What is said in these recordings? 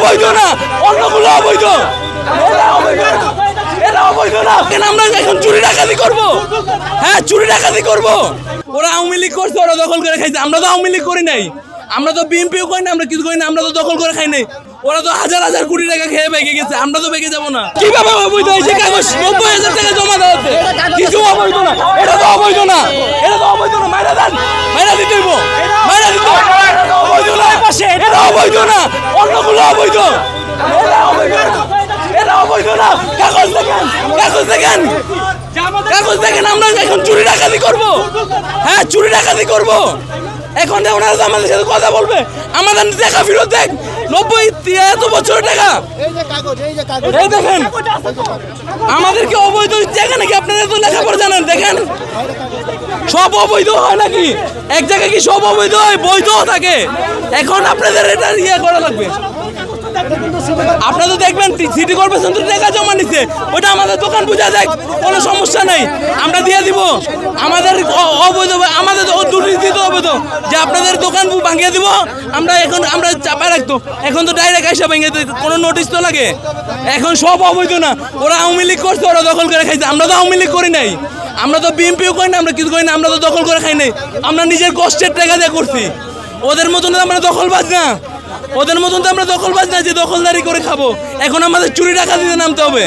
অবৈধ না, অন্যগুলো অবৈধ। এটা অবৈধ না। কেন আমরা এখন চুরি ডাকাতি করবো? হ্যাঁ, চুরি ডাকাতি করবো। ওরা আওয়ামী লীগ করছে, ওরা দখল করে খাইছে। আমরা তো আওয়ামী লীগ করি নাই, আমরা তো বিএনপিও করি না, আমরা কিছু করি না, আমরা তো দখল করে খাই নাই। ওরা তো হাজার হাজার কোটি টাকা খেয়ে বেঁকে গেছে, আমরা তো বেঁকে যাবো না। কিভাবে অবৈধ হয়েছে? কাগজ 90,000 টাকা জমা দেওয়া হচ্ছে, কিছু অবৈধ না। এটা তো অবৈধ না, এটা তো অবৈধ না। মাইরা দেন, মাইরা দিতে হইব, মাইরা দিতে হবে। অবৈধ না, এটা অবৈধ না, অন্যগুলো অবৈধ। এটা অবৈধ, এটা অবৈধ না। কাগজ দেখেন, কাগজ দেখেন, কাগজ দেখেন। আমরা এখন চুরি ডাকাতি করবো। হ্যাঁ, চুরি ডাকাতি করবো। এখন ওনারা আমাদের সাথে কথা বলবে, আমাদের টাকা ফেরত দেখ। 90 বছরের টাকা, এই দেখেন। আমাদেরকে অবৈধ জায়গা নাকি? আপনারা তো লেখাপড়া জানেন, দেখেন সব অবৈধ হয় নাকি? এক জায়গায় কি সব অবৈধ হয়? বৈধ থাকে। এখন আপনাদের এটা ইয়ে করা লাগবে। আপনারা তো দেখবেন সিটি কর্পোরেশন তো টাকা জমা নিচ্ছে, ওটা আমাদের দোকান বুঝা দেখ, কোনো সমস্যা নেই, আমরা দিয়ে দিব। আমাদের অবৈধ, আমাদের দুর্নীতি দিতে হবে তো, যে আপনাদের দোকান ভাঙিয়ে দিব আমরা। এখন আমরা চাপা রাখতো, এখন তো ডাইরেক্ট আইসা ভেঙে দিতে কোনো নোটিশ তো লাগে। এখন সব অবৈধ না। ওরা আওয়ামী লীগ করছে, ওরা দখল করে খাইছে। আমরা তো আওয়ামী লীগ করি নাই, আমরা তো বিএনপিও করি না, আমরা কিছু করি না, আমরা তো দখল করে খাই নাই। আমরা নিজের কষ্টের টাকা দিয়ে করছি। ওদের মতন আমরা দখলবাজ না, ওদের মতন তো আমরা দখলবাজ না যে দখলদারি করে খাবো। এখন আমাদের চুরি ডাকাতিতে নামতে হবে।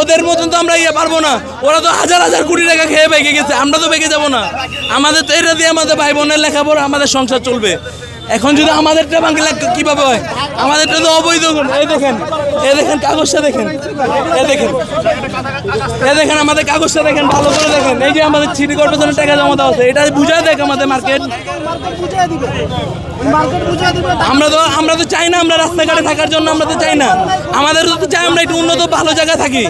ওদের মতন তো আমরা পারবো না। ওরা তো হাজার হাজার কোটি টাকা খেয়ে বেঁকে গেছে, আমরা তো বেঁকে যাবো না। আমাদের তো এটা দিয়ে আমাদের ভাই বোনের লেখাপড়া, আমাদের সংসার চলবে। এখন যদি আমাদেরটা ভাঙলে কিভাবে হয়? আমাদেরটা তো অবৈধ। এই দেখেন, এই দেখেন কাগজটা দেখেন, এ দেখেন, এ দেখেন আমাদের কাগজটা দেখেন, ভালো করে দেখেন। এই যে আমাদের সিটি কর্পোরেশনের টাকা জমা দেওয়া আছে, এটা বুঝায় দেখ আমাদের মার্কেট। আমরা তো চাই না আমরা রাস্তাঘাটে থাকার জন্য, আমরা তো চাই না। আমাদের তো চাই আমরা একটু উন্নত ভালো জায়গা থাকি।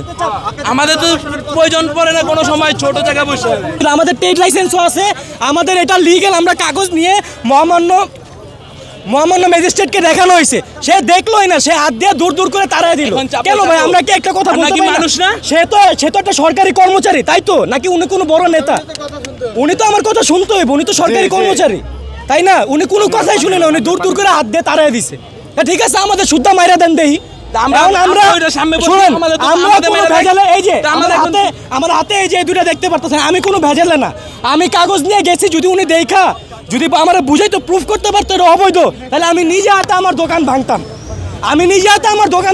আমাদের তো প্রয়োজন পড়ে না কোনো সময় ছোট জায়গা বসে। আমাদের ট্রেড লাইসেন্সও আছে, আমাদের এটা লিগ্যাল। আমরা কাগজ নিয়ে মহামান্য ম্যাজিস্ট্রেটকে দেখানো হয়েছে, সে দেখলোই না, সে হাত দিয়ে দূর দূর করে তাড়াই দিল। কেন ভাই? আমরা কি একটা কথা বলতে পারি মানুষ না? সে তো একটা সরকারি কর্মচারী, তাই তো? নাকি উনি কোনো বড় নেতা? উনি তো আমার কথা শুনতে হইব, উনি তো সরকারি কর্মচারী, তাই না? উনি কোনো কথাই শুনে না, উনি দূর দূর করে হাত দিয়ে তাড়াই দিছে। ঠিক আছে, আমাদের সুদ্ধা মাইরা দেন দেই। আমার হাতে এই যে দুটা দেখতে পারতেছেন, আমি কোনো ভেজালে না। আমি কাগজ নিয়ে গেছি, যদি উনি দেখা যদি আমার বুঝাই তো প্রুফ করতে পারতো এটা অবৈধ, তাহলে আমি নিজে হাতে আমার দোকান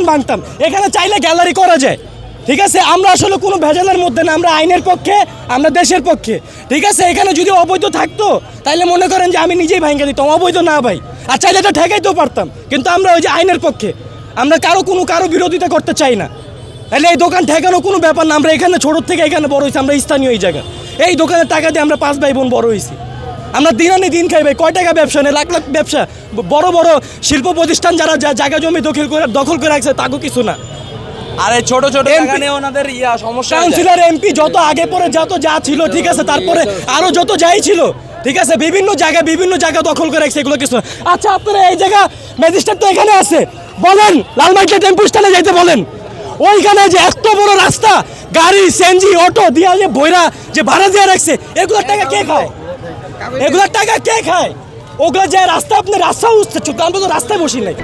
ভাঙতাম। এখানে চাইলে গ্যালারি করা যায়, ঠিক আছে? আমরা আসলে কোনো ভেজালের মধ্যে না, আমরা আইনের পক্ষে, আমরা দেশের পক্ষে, ঠিক আছে? এখানে যদি অবৈধ থাকতো তাহলে মনে করেন যে আমি নিজেই ভাঙে দিতাম, অবৈধ না ভাই। আর চাইলে এটা ঠেকাইতেও পারতাম, কিন্তু আমরা ওই যে আইনের পক্ষে, আমরা কারো বিরোধিতা করতে চাই না। তাহলে এই দোকান ঠেকানো কোনো ব্যাপার না। আমরা এখানে ছোটোর থেকে এখানে বড় হয়েছি, আমরা স্থানীয় এই জায়গা। এই দোকানের টাকা দিয়ে আমরা 5 ভাই বোন বড় হয়েছি। আমরা দিন আনি দিন খাই ভাই। কয় টাকা ব্যবসা নেই, লাখ লাখ ব্যবসা। বড় বড় শিল্প প্রতিষ্ঠান যারা জায়গা জমি দখল করে রাখছে, তাকেও কিছু না। আরে ছোট ছোট জায়গা নিয়ে ওনাদের সমস্যা। কাউন্সিলর, এমপি যত আগে পরে যা ছিল, ঠিক আছে, তারপরে আরো যত যাই ছিল, ঠিক আছে, বিভিন্ন জায়গা দখল করে রাখছে, এগুলো কিছু। আচ্ছা, আপনারা এই জায়গা ম্যাজিস্ট্রেট তো এখানে আছে, বলেন লালমাটিয়া টেম্পু স্ট্যান্ডে যাইতে বলেন। ওইখানে যে এত বড় রাস্তা, গাড়ি, সিএনজি, অটো দিয়া যে বইরা যে ভাড়া দিয়ে রাখছে, এগুলোর টাকা কে খায়? ওগুলো যে রাস্তা, আপনি রাস্তা উঠছে, আমরা তো রাস্তায় বসি নাই।